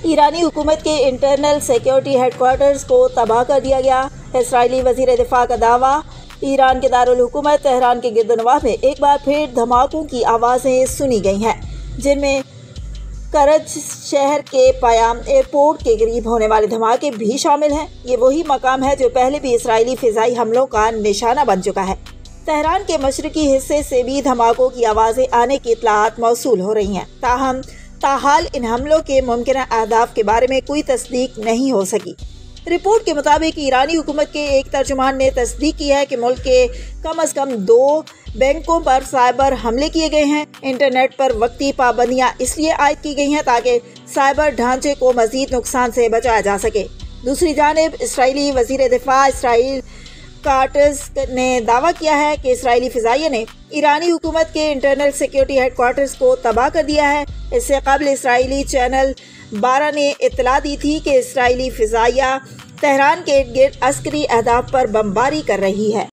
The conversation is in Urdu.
ایرانی حکومت کے انٹرنل سیکیورٹی ہیڈ کوارٹرز کو تباہ کر دیا گیا۔ اسرائیلی وزیر دفاع کا دعویٰ۔ ایران کے دارالحکومت تہران کے گرد و نواح میں ایک بار پھر دھماکوں کی آوازیں سنی گئی ہیں، جن میں کرج شہر کے پیام ایئرپورٹ کے قریب ہونے والے دھماکے بھی شامل ہیں۔ یہ وہی مقام ہے جو پہلے بھی اسرائیلی فضائی حملوں کا نشانہ بن چکا ہے۔ تہران کے مشرقی حصے سے بھی دھماکوں کی آوازیں آنے کی اطلاعات موصول ہو رہی ہیں، تاہم تاحال ان حملوں کے ممکنہ اہداف کے بارے میں کوئی تصدیق نہیں ہو سکی۔ رپورٹ کے مطابق ایرانی حکومت کے ایک ترجمان نے تصدیق کی ہے کہ ملک کے کم از کم 2 بینکوں پر سائبر حملے کیے گئے ہیں۔ انٹرنیٹ پر وقتی پابندیاں اس لیے عائد کی گئی ہیں تاکہ سائبر ڈھانچے کو مزید نقصان سے بچایا جا سکے۔ دوسری جانب اسرائیلی وزیر دفاع اسرائیل کاٹز نے دعویٰ کیا ہے کہ اسرائیلی فضائیہ نے ایرانی حکومت کے انٹرنل سیکیورٹی ہیڈ کوارٹرز کو تباہ کر دیا ہے۔ اس سے قبل اسرائیلی چینل 12 نے اطلاع دی تھی کہ اسرائیلی فضائیہ تہران کے ارد گرد عسکری اہداف پر بمباری کر رہی ہے۔